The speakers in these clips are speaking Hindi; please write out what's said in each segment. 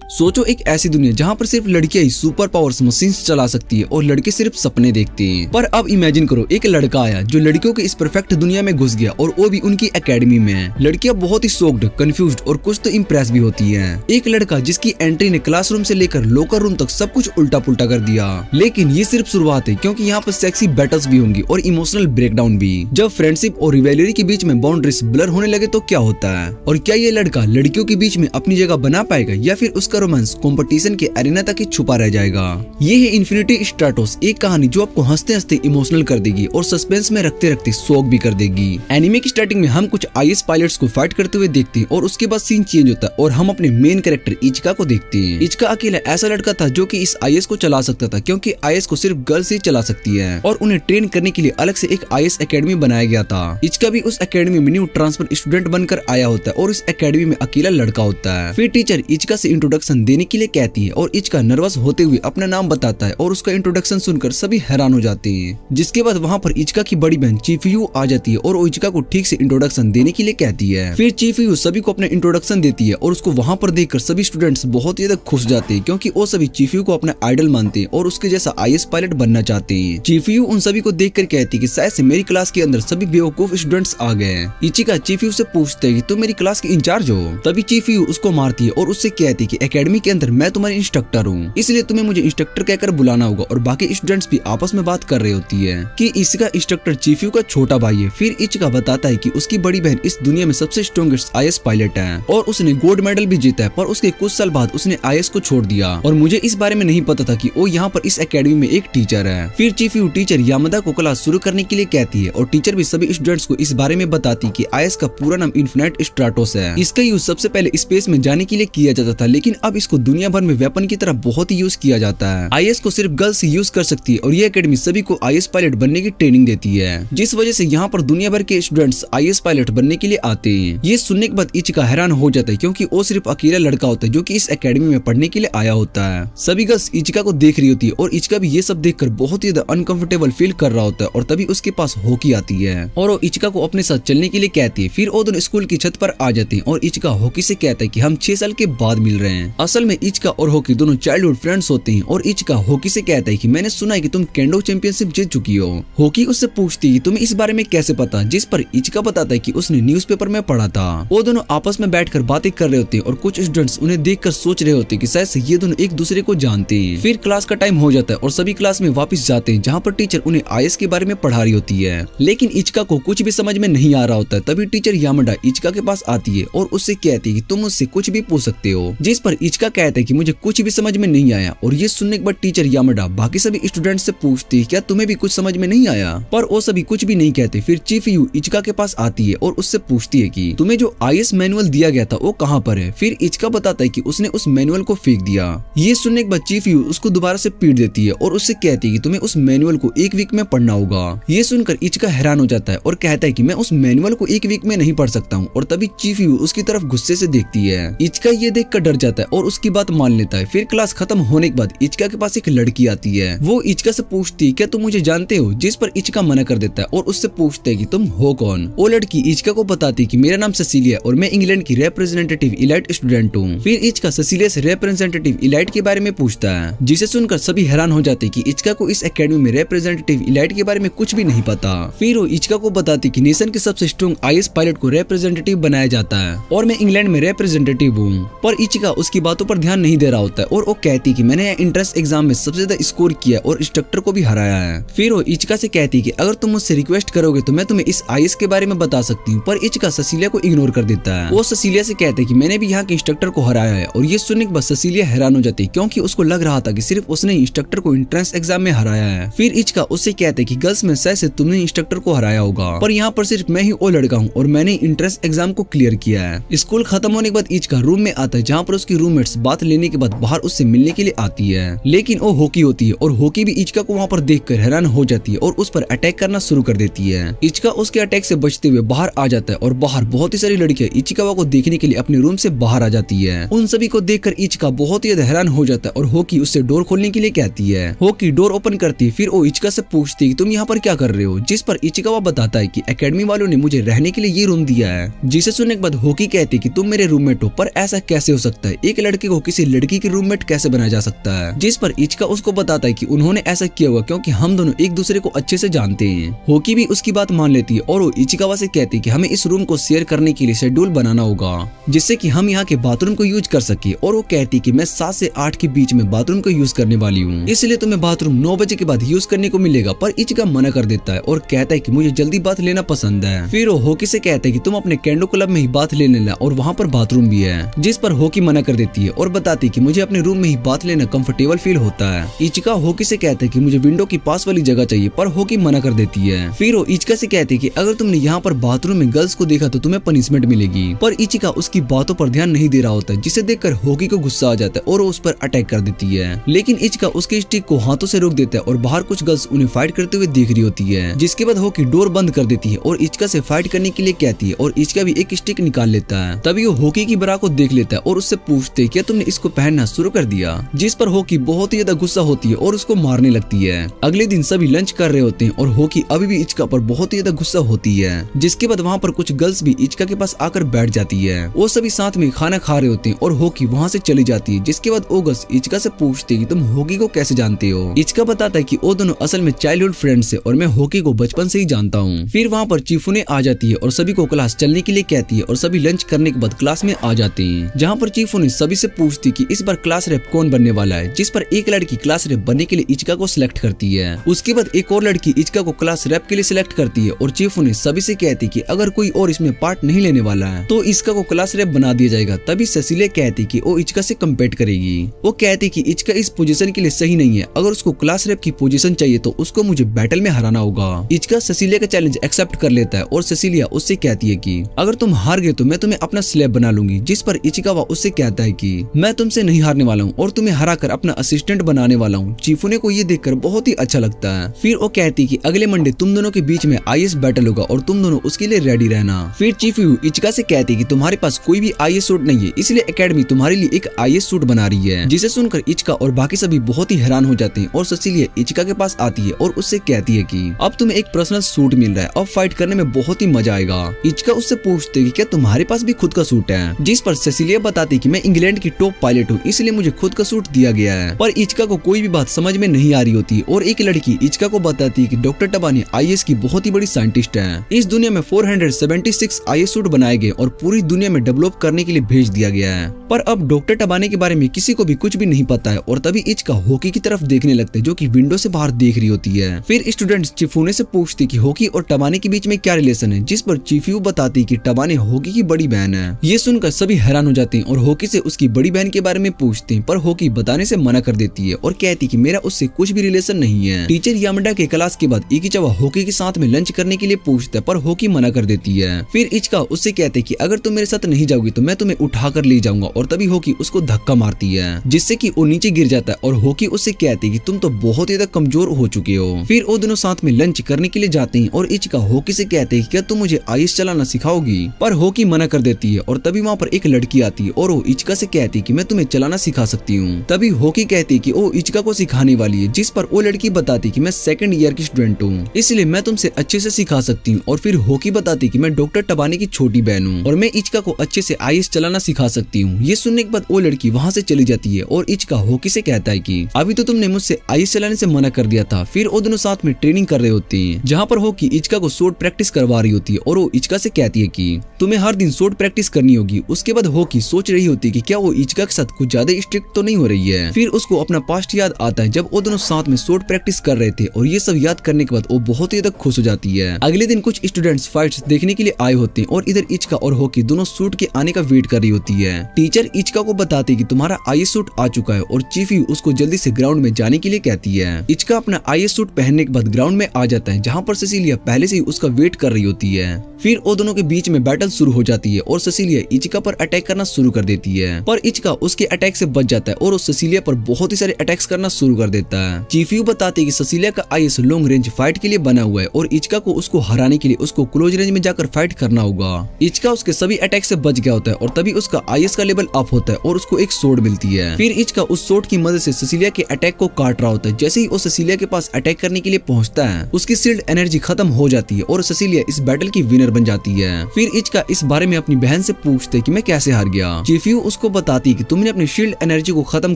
सोचो एक ऐसी दुनिया जहाँ पर सिर्फ लड़कियां ही सुपर पावर्स मशीन्स चला सकती है और लड़के सिर्फ सपने देखते हैं। पर अब इमेजिन करो एक लड़का आया जो लड़कियों के इस परफेक्ट दुनिया में घुस गया और वो भी उनकी एकेडमी में। लड़कियां बहुत ही शॉक्ड, कंफ्यूज्ड और कुछ तो इम्प्रेस भी होती हैं। एक लड़का जिसकी एंट्री ने क्लासरूम से लेकर लॉकर रूम तक सब कुछ उल्टा पुल्टा कर दिया। लेकिन ये सिर्फ शुरुआत है, क्योंकि यहाँ पर सेक्सी बैटल्स भी होंगी और इमोशनल ब्रेकडाउन भी। जब फ्रेंडशिप और रिवेलरी के बीच में बाउंड्रीज ब्लर होने लगे तो क्या होता है, और क्या ये लड़का लड़कियों के बीच में अपनी जगह बना पाएगा या फिर उसका रोमांस कंपटीशन के एरिना तक ही छुपा रह जाएगा। ये है इन्फिनिटी स्ट्रैटोस, एक कहानी जो आपको हंसते हंसते इमोशनल कर देगी और सस्पेंस में रखते रखते शॉक भी कर देगी। एनिमे की स्टार्टिंग में हम कुछ आईएएस पायलट्स को फाइट करते हुए देखते हैं और उसके बाद सीन चेंज होता है और हम अपने मेन कैरेक्टर इचिका को देखते हैं। इचिका अकेला ऐसा लड़का था जो कि इस आईएएस को चला सकता था, क्योंकि आईएएस को सिर्फ गर्ल्स ही चला सकती है और उन्हें ट्रेन करने के लिए अलग से एक आईएएस एकेडमी बनाया गया था। इचिका भी उस एकेडमी में न्यू ट्रांसफर स्टूडेंट बनकर आया होता है और इस एकेडमी में अकेला लड़का होता है। फिर टीचर इचिका से इंट्रोडक्शन देने के लिए कहती है और इचिका नर्वस होते हुए अपना नाम बताता है और उसका इंट्रोडक्शन सुनकर सभी हैरान हो जाते हैं। जिसके बाद वहाँ पर इचिका की बड़ी बहन चीफयू आ जाती है और वो इचिका को ठीक से इंट्रोडक्शन देने के लिए कहती है। फिर चीफयू सभी को अपना इंट्रोडक्शन देती है और उसको वहाँ पर देखकर सभी स्टूडेंट्स बहुत ही ज्यादा खुश जाते हैं, क्योंकि वो सभी चीफयू को अपना आइडल मानते हैं और उसके जैसा आईएएस पायलट बनना चाहते हैं। चीफयू उन सभी को देखकर कहती है कि शायद से मेरी क्लास के अंदर सभी बेवकूफ स्टूडेंट्स आ गए। इचिका चीफयू से पूछते है कि तुम मेरी क्लास के इंचार्ज हो। तभी चीफयू उसको मारती है और उससे कहती है कि एकेडमी के अंदर मैं तुम्हारी इंस्ट्रक्टर हूँ, इसलिए तुम्हें मुझे इंस्ट्रक्टर कहकर बुलाना होगा। और बाकी स्टूडेंट्स भी आपस में बात कर रही होती है कि इसका इंस्ट्रक्टर चीफयू का छोटा भाई है। फिर इचिका बताता है कि उसकी बड़ी बहन इस दुनिया में सबसे स्ट्रॉन्गेस्ट आईएएस पायलट है और उसने गोल्ड मेडल भी जीता है, पर उसके कुछ साल बाद उसने आईएएस को छोड़ दिया और मुझे इस बारे में नहीं पता था कि वो यहाँ पर इस एकेडमी में एक टीचर है। फिर चीफयू टीचर यामादा को क्लास शुरू करने के लिए कहती है और टीचर भी सभी स्टूडेंट्स को इस बारे में बताती कि आईएएस का पूरा नाम इन्फिनिट स्ट्रैटोस है। इसका यूज सबसे पहले स्पेस में जाने के लिए किया जाता था, लेकिन अब इसको दुनिया भर में वेपन की तरह बहुत ही यूज किया जाता है। आईएएस को सिर्फ गर्ल्स ही यूज कर सकती है और ये एकेडमी सभी को आईएएस पायलट बनने की ट्रेनिंग देती है, जिस वजह से यहाँ पर दुनिया भर के स्टूडेंट्स आईएएस पायलट बनने के लिए आते हैं। ये सुनने के बाद इचिका हैरान हो जाता है, क्योंकि वो सिर्फ अकेला लड़का होता है जो कि इस एकेडमी में पढ़ने के लिए आया होता है। सभी गर्ल्स इचिका को देख रही होती है और इचिका भी ये सब देखकर बहुत ही ज्यादा अनकंफर्टेबल फील कर रहा होता है। और तभी उसके पास हॉकी आती है और वो इचिका को अपने साथ चलने के लिए कहती है। फिर वो दोनों स्कूल की छत पर आ जाते हैं और इचिका हॉकी से कहता है कि हम 6 साल के बाद मिल रहे हैं। असल में इचिका और हॉकी दोनों चाइल्डहुड फ्रेंड्स होते हैं और इचिका हॉकी से कहता है कि मैंने सुना है कि तुम केंडो चैंपियनशिप जीत चुकी हो। हॉकी उससे पूछती है तुम्हें इस बारे में कैसे पता, जिस पर इचिका बताता है कि उसने न्यूज़पेपर में पढ़ा था। वो दोनों आपस में बैठकर बातें कर रहे होते हैं और कुछ स्टूडेंट्स उन्हें देखकर सोच रहे होते हैं कि शायद से ये दोनों एक दूसरे को जानते हैं। फिर क्लास का टाइम हो जाता है और सभी क्लास में वापस जाते हैं, जहाँ पर टीचर उन्हें आईएएस के बारे में पढ़ा रही होती है। लेकिन इचिका को कुछ भी समझ में नहीं आ रहा होता है। तभी टीचर यामाडा इचिका के पास आती है और उससे कहती है कि तुम मुझसे कुछ भी पूछ सकते हो, जिस पर इचिका कहता है कि मुझे कुछ भी समझ में नहीं आया। और ये सुनने के बाद टीचर यामाडा बाकी सभी स्टूडेंट्स से पूछती है क्या तुम्हें भी कुछ समझ में नहीं आया, पर वो सभी कुछ भी नहीं कहते। फिर चीफयू इचिका के पास आती है और उससे पूछती है कि तुम्हें जो आईएएस मैनुअल दिया गया था वो कहाँ पर है। फिर इचिका बताता है कि उसने उस मैनुअल को फेंक दिया। ये सुनने के बाद चीफयू उसको दोबारा से पीट देती है और उससे कहती है कि तुम्हें उस मैनुअल को 1 वीक में पढ़ना होगा। ये सुनकर इचिका हैरान हो जाता है और कहता है कि मैं उस मैनुअल को 1 वीक में नहीं पढ़ सकता हूँ। और तभी चीफयू उसकी तरफ गुस्से से देखती है। इचिका ये देखकर डर जाता है और उसकी बात मान लेता है। फिर क्लास खत्म होने के बाद इचिका के पास एक लड़की आती है। वो इचिका से पूछती है क्या तुम मुझे जानते हो, जिस पर इचिका मना कर देता है और उससे पूछते है कि तुम हो कौन। वो लड़की इचिका को बताती है कि मेरा नाम सेसिलिया और मैं इंग्लैंड की रिप्रेजेंटेटिव इलाइट स्टूडेंट हूँ। फिर इचिका सेसिलिया से रिप्रेजेंटेटिव इलाइट के बारे में पूछता है, जिसे सुनकर सभी हैरान हो जाते हैं कि इचिका को इस एकेडमी में रिप्रेजेंटेटिव इलाइट के बारे में कुछ भी नहीं पता। फिर वो इचिका को बताती कि नेशन के सबसे स्ट्रॉन्ग आईएएस पायलट को रिप्रेजेंटेटिव बनाया जाता है और मैं इंग्लैंड में रिप्रेजेंटेटिव हूँ। पर इचिका उसकी बातों पर ध्यान नहीं दे रहा होता है और वो कहती कि मैंने एंट्रेंस एग्जाम में सबसे ज्यादा स्कोर किया और इंस्ट्रक्टर को भी हराया है। फिर वो इचिका से कहती कि अगर तुम मुझसे रिक्वेस्ट करोगे तो मैं तुम्हें इस आईएएस के बारे में बता सकती हूँ। पर इचिका सेसिलिया को इग्नोर कर देता है। वो सेसिलिया से कहते हैं कि मैंने भी यहाँ के इंस्ट्रक्टर को हराया है। और ये सुनने के बाद सेसिलिया हैरान हो जाती है, क्योंकि उसको लग रहा था कि सिर्फ उसने इंस्ट्रक्टर को एंट्रेंस एग्जाम में हराया है। फिर इचिका उससे कहते हैं कि गर्ल्स में शायद से तुमने इंस्ट्रक्टर को हराया होगा, पर यहाँ पर सिर्फ मैं ही वो लड़का हूँ और मैंने एंट्रेंस एग्जाम को क्लियर किया है। स्कूल खत्म होने के बाद इचिका रूम में आता है, जहाँ पर उसकी रूममेट्स बात लेने के बाद बाहर उससे मिलने के लिए आती है। लेकिन वो हॉकी होती है और हॉकी भी इचिका को वहाँ पर देखकर हैरान हो जाती है और उस पर अटैक करना शुरू कर देती है। इचिका उसके अटैक से बचते हुए बाहर आ जाता है और बाहर बहुत ही सारी लड़कियां इचिका को देखने के लिए अपने रूम से बाहर आ जाती है। उन सभी को देखकर इचिका बहुत ही हैरान हो जाता है और हॉकी उससे डोर खोलने के लिए कहती है। हॉकी डोर ओपन करती है। फिर वो इचिका से पूछती है कि तुम यहाँ पर क्या कर रहे हो, जिस पर इचिका बताता है कि एकेडमी वालों ने मुझे रहने के लिए ये रूम दिया है। जिसे सुनने के बाद हॉकी कहती है कि तुम मेरे रूममेट हो, पर ऐसा कैसे हो सकता है, एक एक लड़के को किसी लड़की की रूममेट कैसे बनाया जा सकता है, जिस पर इचिका उसको बताता है कि उन्होंने ऐसा किया हुआ क्योंकि हम दोनों एक दूसरे को अच्छे से जानते हैं। होकी भी उसकी बात मान लेती है और वो इचिकावा से कहती है कि हमें इस रूम को शेयर करने के लिए शेड्यूल बनाना होगा जिससे कि हम यहाँ के बाथरूम को यूज कर सके। और वो कहती है कि मैं 7 से 8 के बीच में बाथरूम को यूज करने वाली हूँ, इसलिए तुम्हें बाथरूम 9 बजे के बाद यूज करने को मिलेगा। पर इचिका मना कर देता है और कहता है कि मुझे जल्दी बात लेना पसंद है। फिर वो होकी से कहता है कि तुम अपने कैंडो क्लब में ही बात ले लेना और वहाँ पर बाथरूम भी है, जिस पर होकी मना कर देती है और बताती है कि मुझे अपने रूम में ही बात लेना कंफर्टेबल फील होता है। इचिका होकी से कहता है कि मुझे विंडो की पास वाली जगह चाहिए, पर होकी मना कर देती है। फिर वो इचिका से कहती है कि अगर तुमने यहाँ पर बाथरूम में गर्ल्स को देखा तो तुम्हें पनिशमेंट मिलेगी। पर इचिका उसकी बातों पर ध्यान नहीं दे रहा होता है, जिसे देखकर होकी को गुस्सा आ जाता है और वो उस पर अटैक कर देती है। लेकिन इचिका उसके स्टिक को हाथों से रोक देता है और बाहर कुछ गर्ल्स उन्हें फाइट करते हुए देख रही होती है, जिसके बाद होकी डोर बंद कर देती है और इचिका से फाइट करने के लिए कहती है और इचिका भी एक स्टिक निकाल लेता है। तभी वो होकी की बरा को देख लेता है और उससे पूछते है क्या तुमने इसको पहनना शुरू कर दिया, जिस पर होकी बहुत ही ज्यादा गुस्सा होती है और उसको मारने लगती है। अगले दिन सभी लंच कर रहे होते हैं और होकी अभी भी इचिका पर बहुत ही ज्यादा गुस्सा होती है, जिसके बाद वहाँ पर कुछ गर्ल्स भी इचिका के पास आकर बैठ जाती है। वो सभी साथ में खाना खा रहे होते हैं और होकी वहाँ से चली जाती है, जिसके बाद वो गर्ल्स इचिका से पूछते कि तुम होकी को कैसे जानते हो। इचिका बताता है कि वो दोनों असल में चाइल्डहुड फ्रेंड्स है और मैं होकी को बचपन से ही जानता हूँ। फिर वहाँ पर चीफूने आ जाती है और सभी को क्लास चलने के लिए कहती है और सभी लंच करने के बाद क्लास में आ जाते हैं, जहाँ पर चीफूने सभी से पूछती कि इस बार क्लास रेप कौन बनने वाला है, जिस पर एक लड़की क्लास रेप बनने के लिए इचिका को सिलेक्ट करती है। उसके बाद एक और लड़की इचिका को क्लास रेप के लिए सिलेक्ट करती है और चीफूने सभी से कहती कि अगर कोई और इसमें पार्ट नहीं लेने वाला है तो इचिका को क्लास रेप बना दिया जाएगा। तभी सेसिलिया कहती कि वो इचिका से कम्पीट करेगी। वो कहती कि इचिका इस पोजीशन के लिए सही नहीं है, अगर उसको क्लास रेप की पोजीशन चाहिए तो उसको मुझे बैटल में हराना होगा। इचिका सेसिलिया का चैलेंज एक्सेप्ट कर लेता है और सेसिलिया उससे कहती है कि अगर तुम हार गए तो मैं तुम्हें अपना स्लेव बना लूंगी, जिस पर इचिकावा उससे कहता है कि मैं तुमसे नहीं हारने वाला हूँ और तुम्हें हरा कर अपना असिस्टेंट बनाने वाला हूँ। चीफूने को ये देखकर बहुत ही अच्छा लगता है। फिर वो कहती कि अगले मंडे तुम दोनों के बीच में आईएएस बैटल होगा और तुम दोनों उसके लिए रेडी रहना। फिर चीफू इचिका से कहती कि तुम्हारे पास कोई भी आईएएस सूट नहीं है, इसलिए एकेडमी तुम्हारे लिए एक आईएएस सूट बना रही है। जिसे सुनकर इचिका और बाकी सभी बहुत ही हैरान हो जाते हैं और सेसिलिया इचिका के पास आती है और उससे कहती है कि अब तुम्हें एक पर्सनल सूट मिल रहा है, अब फाइट करने में बहुत ही मजा आएगा। इचिका उससे पूछते कि क्या तुम्हारे पास भी खुद का सूट है, जिस पर सेसिलिया बताती कि मैं इंग्लैंड की टॉप पायलट हूँ, इसलिए मुझे खुद का सूट दिया गया है। पर इचिका को कोई भी बात समझ में नहीं आ रही होती और एक लड़की इचिका को बताती है कि डॉक्टर टबाने आईएएस की बहुत ही बड़ी साइंटिस्ट है। इस दुनिया में 476 आईएएस सूट बनाए गए और पूरी दुनिया में डेवलप करने के लिए भेज दिया गया है। पर अब डॉक्टर टबाने के बारे में किसी को भी कुछ भी नहीं पता है और तभी इचिका होकी की तरफ देखने लगते जो कि विंडो से बाहर देख रही होती है। फिर स्टूडेंट्स चिफूने से पूछती कि होकी और टबाने के बीच में क्या रिलेशन है, जिस पर चीफू बताती कि टबाने होकी की बड़ी बहन है। ये सुनकर सभी हैरान हो जाते हैं और होकी से उसकी बड़ी बहन के बारे में पूछते हैं, पर होकी बताने से मना कर देती है और कहती कि मेरा उससे कुछ भी रिलेशन नहीं है। टीचर यामाडा के क्लास के बाद इचिकावा होकी के साथ में लंच करने के लिए पूछता है, पर होकी मना कर देती है। फिर इचिका उससे कहते कि अगर तुम मेरे साथ नहीं जाओगी तो मैं तुम्हें उठा कर ले जाऊंगा और तभी होकी उसको धक्का मारती है, जिससे कि वो नीचे गिर जाता है और होकी उससे कहती कि तुम तो बहुत ज्यादा कमजोर हो चुके हो। फिर वो दोनों साथ में लंच करने के लिए जाते हैं और इचिका होकी से कहते हैं क्या तुम मुझे आईएएस चलाना सिखाओगी, पर होकी मना कर देती है और तभी वहाँ पर एक लड़की आती है और वो इचिका से कहती कि मैं तुम्हें चलाना सिखा सकती हूँ। तभी होकी कहती कि वो इचिका को सिखाने वाली है, जिस पर वो लड़की बताती कि मैं 2nd ईयर की स्टूडेंट हूँ, इसलिए मैं तुमसे अच्छे से सिखा सकती हूँ। और फिर होकी बताती कि मैं डॉक्टर टबाने की छोटी बहन हूँ और मैं इचिका को अच्छे से आईएएस चलाना सिखा सकती हूँ। ये सुनने के बाद वो लड़की वहाँ से चली जाती है और इचिका होकी से कहता है कि अभी तो तुमने मुझसे आईएएस चलाने से मना कर दिया था। फिर वो दोनों साथ में ट्रेनिंग कर रहे होते हैं, जहाँ पर होकी इचिका को शॉट प्रैक्टिस करवा रही होती है और वो इचिका से कहती है कि तुम्हें हर दिन शॉट प्रैक्टिस करनी होगी। उसके बाद होकी सोच रही होती है कि क्या वो इचिका के साथ कुछ ज्यादा स्ट्रिक्ट तो नहीं हो रही है। फिर उसको अपना पास्ट याद आता है जब वो दोनों साथ में शॉट प्रैक्टिस कर रहे थे और ये सब याद करने के बाद वो बहुत ही ज्यादा खुश हो जाती है। अगले दिन कुछ स्टूडेंट्स फाइट्स देखने के लिए आए होते हैं और इधर इचिका और होकी दोनों सूट के आने का वेट कर रही होती है। टीचर इचिका को बताती कि तुम्हारा आईएएस सूट आ चुका है और चीफी उसको जल्दी से ग्राउंड में जाने के लिए कहती है। इचिका अपना आईएएस सूट पहनने के बाद ग्राउंड में आ जाता है, जहाँ पर सेसिलिया पहले से ही उसका वेट कर रही होती है। फिर वो दोनों के बीच में बैटल शुरू हो जाती है और सेसिलिया इचिका पर अटैक करना शुरू कर देती है, पर इचिका उसके अटैक से बच जाता है और उस सेसिलिया पर बहुत ही सारे अटैक्स करना शुरू कर देता है। चीफी बताते हैं कि सेसिलिया का आईएएस लॉन्ग रेंज फाइट के लिए बना हुआ है और इचिका को उसको हराने के लिए उसको क्लोज रेंज में जाकर फाइट करना होगा। इचिका उसके सभी अटैक से बच गया होता है और तभी उसका आईएएस का लेवल अप होता है और उसको एक सोड मिलती है। फिर इचिका उस सोड की मदद से सेसिलिया के अटैक को काट रहा होता है। जैसे ही वो सेसिलिया के पास अटैक करने के लिए पहुंचता है, उसकी शील्ड एनर्जी खत्म हो जाती है और सेसिलिया इस बैटल की विनर बन जाती है। फिर इचिका इस बारे में अपनी बहन से पूछते कि मैं कैसे हार गया। चीफी उसको उसको बताती है कि तुमने अपनी शील्ड एनर्जी को खत्म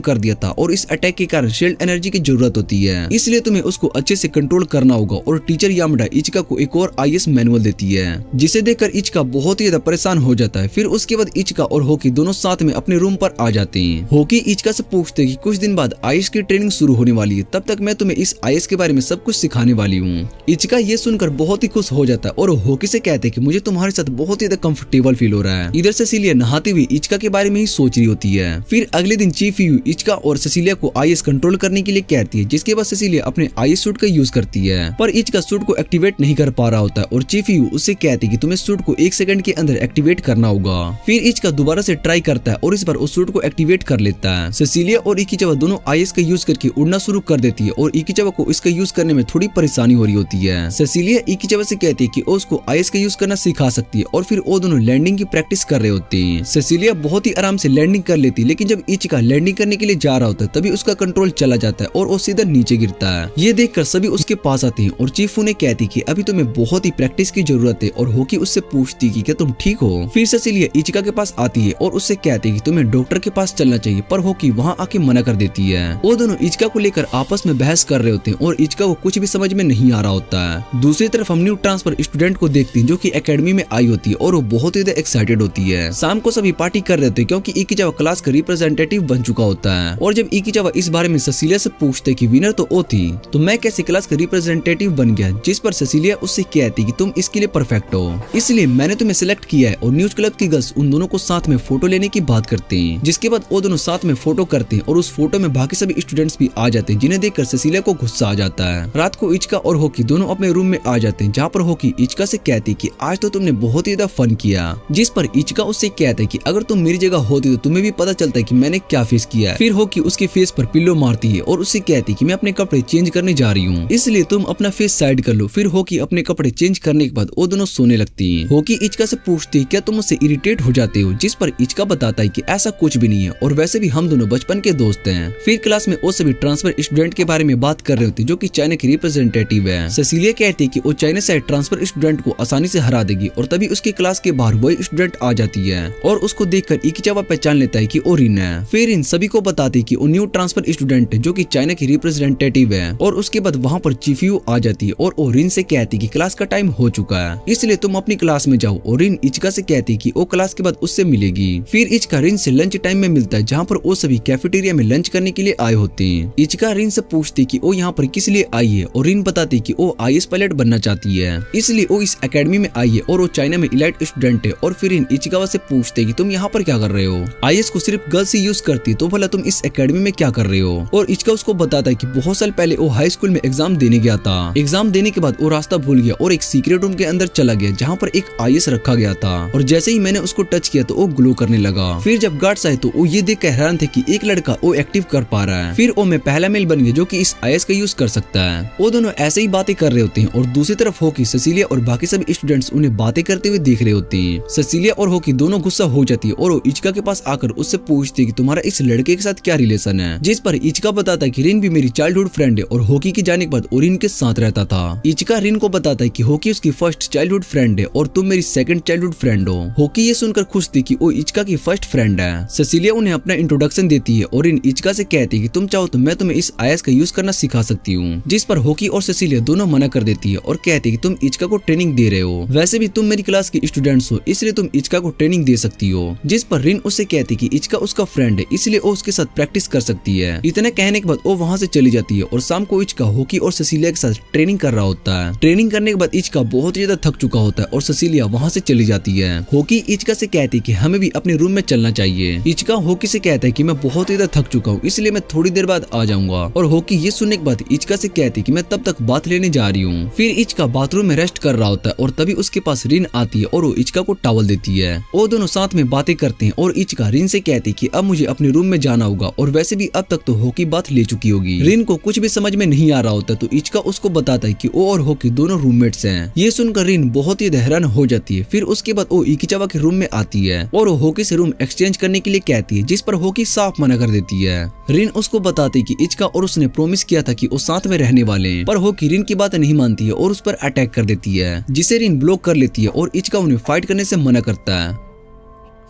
कर दिया था और इस अटैक के कारण शील्ड एनर्जी की जरूरत होती है, इसलिए तुम्हें उसको अच्छे से कंट्रोल करना होगा। और टीचर यामाडा इचिका को एक और आईएएस मैनुअल देती है, जिसे देखकर इचिका बहुत ही ज्यादा परेशान हो जाता है। फिर उसके बाद इचिका और होकी दोनों साथ में अपने रूम पर आ जाते हैं। होकी इचिका से पूछते हैं कि कुछ दिन बाद आईएएस की ट्रेनिंग शुरू होने वाली है, तब तक मैं तुम्हें इस आईएएस के बारे में सब कुछ सिखाने वाली हूँ। इचिका ये सुनकर बहुत ही खुश हो जाता है और होकी से कहते हैं कि मुझे तुम्हारे साथ बहुत ही ज्यादा कंफर्टेबल फील हो रहा है। इधर सेसिलिया नहाते हुए इचिका के बारे में ही सोच रही होती है। फिर अगले दिन चीफ यू इचिका और सेसिलिया को आईएएस कंट्रोल करने के लिए कहती है, जिसके बाद सेसिलिया अपने आईएएस सूट का यूज करती है, पर इचिका सूट को एक्टिवेट नहीं कर पा रहा होता है और चीफ यू उससे कहती है कि तुम्हें सूट को 1 सेकंड के अंदर एक्टिवेट करना होगा। फिर इचिका दोबारा से ट्राई करता है और इस बार उस सूट को एक्टिवेट कर लेता है। सेसिलिया और इकिचावा दोनों आईएएस का यूज करके उड़ना शुरू कर देती है और इकिचावा को इसका यूज करने में थोड़ी परेशानी हो रही होती है। सेसिलिया इकिचावा से कहती है कि वो उसको आईएएस का यूज करना सिखा सकती है और फिर वो दोनों लैंडिंग की प्रैक्टिस कर रहे होते हैं। सेसिलिया बहुत ही आराम से लैंडिंग कर लेती है, लेकिन जब इचिका लैंडिंग करने के लिए जा रहा होता है तभी उसका कंट्रोल चला जाता है और वो सीधा नीचे गिरता है। ये देखकर सभी उसके पास आते हैं और चीफू ने कहती कि अभी तुम्हें बहुत ही प्रैक्टिस की जरूरत है और होकी उससे पूछती कि क्या तुम ठीक हो। फिर सेसिलिया इचिका के पास आती है और उससे कहती है कि तुम्हें डॉक्टर के पास चलना चाहिए, पर होकी वहाँ आके मना कर देती है। वो दोनों इचिका को लेकर आपस में बहस कर रहे होते हैं और इचिका को कुछ भी समझ में नहीं आ रहा होता है। दूसरी तरफ हम न्यू ट्रांसफर स्टूडेंट को देखते हैं जो कि एकेडमी में आई होती है और वो बहुत ही एक्साइटेड होती है। शाम को सभी पार्टी कर रहे होते हैं क्योंकि इकिचावा क्लास का रिप्रेजेंटेटिव बन चुका होता है। और जब इकिचावा इस बारे में सेसिलिया से पूछते कि विनर तो वो थी, तो मैं कैसे क्लास का रिप्रेजेंटेटिव बन गया, जिस पर सेसिलिया उससे कहती कि तुम इसके लिए परफेक्ट हो, इसलिए मैंने तुम्हें सिलेक्ट किया है। और न्यूज क्लब की गर्ल्स उन दोनों को साथ में फोटो लेने की बात करते हैं, जिसके बाद वो दोनों साथ में फोटो करते हैं और उस फोटो में बाकी सभी स्टूडेंट्स भी आ जाते हैं, जिन्हें देखकर सेसिलिया को गुस्सा आ जाता है। रात को इचिका और होकी दोनों अपने रूम में आ जाते हैं, जहाँ पर होकी इचिका से कहती कि आज तो तुमने बहुत ही ज्यादा फन किया, जिस पर इचिका उससे कहता है कि अगर तुम मेरी जगह होती तो तुम्हें भी पता चलता है कि मैंने क्या फेस किया है। फिर होकी उसके फेस पर पिल्लो मारती है और उससे कहती कि मैं अपने कपड़े चेंज करने जा रही हूँ, इसलिए तुम अपना फेस साइड कर लो। फिर होकी अपने कपड़े चेंज करने के बाद वो दोनों सोने लगती हैं। होकी इचिका से पूछती है क्या तुम मुझसे इरिटेट हो जाते हो, जिस पर इचिका बताता है कि ऐसा कुछ भी नहीं है और वैसे भी हम दोनों बचपन के दोस्त हैं। फिर क्लास में वो सभी ट्रांसफर स्टूडेंट के बारे में बात कर रहे होते जो कि चाइना की रिप्रेजेंटेटिव है। सेसिलिया कहती है कि वो चाइना से ट्रांसफर स्टूडेंट को आसानी से हरा देगी और तभी उसकी क्लास के बाहर वही स्टूडेंट आ जाती है और उसको देखकर इकिचावा पहचान लेता है कि वो रिन है। फिर इन सभी को बताती है कि वो न्यू ट्रांसफर स्टूडेंट है जो कि चाइना की रिप्रेजेंटेटिव है और उसके बाद वहाँ पर चीफ यू आ जाती है और वो रिन से कहती है कि क्लास का टाइम हो चुका है, इसलिए तुम अपनी क्लास में जाओ। और रिन इचिका से कहती है कि वो क्लास के बाद उससे मिलेगी। फिर इचिका रिन से लंच टाइम में मिलता है, जहाँ पर वो सभी कैफेटेरिया में लंच करने के लिए आए होते हैं। इचिका रिन से पूछती कि वो यहाँ पर किस लिए आई है और रिन बताती कि वो आईएएस पायलट बनना चाहती है, इसलिए वो इस एकेडमी में आई है और वो चाइना में इलाइट स्टूडेंट है। और फिर रिन इचिकावा से पूछते कि तुम यहाँ पर क्या कर रहे हो, आईएएस को सिर्फ गर्ल्स ही यूज करती, तो भला तुम इस एकेडमी में क्या कर रहे हो। और इचिका उसको बताता है कि बहुत साल पहले वो हाई स्कूल में एग्जाम देने गया था। एग्जाम देने के बाद वो रास्ता भूल गया और एक सीक्रेट रूम के अंदर चला गया, जहाँ पर एक आईएएस रखा गया था। और जैसे ही मैंने उसको टच किया तो वो ग्लो करने लगा। फिर जब गार्ड्स आए तो वो ये देख कर हैरान थे कि एक लड़का वो एक्टिव कर पा रहा है। फिर वो मैं पहला मेल बन गया जो कि इस आईएएस का यूज कर सकता है। वो दोनों ऐसे ही बातें कर रहे होते हैं और दूसरी तरफ होकी, सेसिलिया और बाकी सभी स्टूडेंट्स उन्हें बातें करते हुए देख रहे होते हैं। सेसिलिया और होकी दोनों गुस्सा हो जाती है और वो इचिका के पास आकर उससे पूछती है कि तुम्हारा इस लड़के के साथ क्या रिलेशन है, जिस पर इचिका बताता है कि रिन भी मेरी चाइल्डहुड फ्रेंड है और होकी के जाने के बाद रिन के साथ रहता था। इचिका रिन को बताता है कि होकी उसकी फर्स्ट चाइल्डहुड फ्रेंड है और तुम मेरी सेकंड चाइल्डहुड फ्रेंड हो। होकी ये सुनकर खुश थी कि वो इचिका की फर्स्ट फ्रेंड है। सेसिलिया उन्हें अपना इंट्रोडक्शन देती है और रिन इचिका से कहती है कि तुम चाहो तो मैं तुम्हें इस आईएएस का यूज करना सिखा सकती हूँ, जिस पर होकी और सेसिलिया दोनों मना कर देती है और कहती है कि तुम इचिका को ट्रेनिंग दे रहे हो, वैसे भी तुम मेरी क्लास की स्टूडेंट्स हो, इसलिए तुम इचिका को ट्रेनिंग दे सकती हो। जिस पर रिन उससे कहती कि इचिका उसका फ्रेंड है, इसलिए वो उसके साथ प्रैक्टिस कर सकती है। इतने कहने के बाद वो वहाँ से चली जाती है और शाम को इचिका होकी और सेसिलिया के साथ ट्रेनिंग कर रहा होता है। ट्रेनिंग करने के बाद इचिका बहुत ज्यादा थक चुका होता है और सेसिलिया वहाँ से चली जाती है। होकी इचिका से कहती है कि हमें भी अपने रूम में चलना चाहिए। इचिका होकी से कहता है कि मैं बहुत ज्यादा थक चुका हूँ, इसलिए मैं थोड़ी देर बाद आ जाऊंगा। और होकी ये सुनने के बाद इचिका से कहती है कि मैं तब तक बात लेने जा रही हूँ। फिर इचिका बाथरूम में रेस्ट कर रहा होता है और तभी उसके पास रिन आती है और वो इचिका को टॉवल देती है। वो दोनों साथ में बातें करते हैं और इचिका रिन से कहती है कि अब मुझे अपने रूम में जाना होगा और वैसे भी अब तक तो होकी बात ले चुकी होगी। रिन को कुछ भी समझ में नहीं आ रहा होता तो इचिका उसको बताता है कि वो और होकी दोनों रूममेट्स हैं। ये सुनकर रिन बहुत ही हैरान हो जाती है। फिर उसके बाद वो इकिचावा के रूम में आती है और वो होकी से रूम एक्सचेंज करने के लिए कहती है, जिस पर होकी साफ मना कर देती है। रिन उसको बताती है कि इचिका और उसने प्रॉमिस किया था कि वो साथ में रहने वाले हैं, पर होकी रिन की बात नहीं मानती है और उस पर अटैक कर देती है, जिसे रिन ब्लॉक कर लेती है और इचिका उन्हें फाइट करने से मना करता है।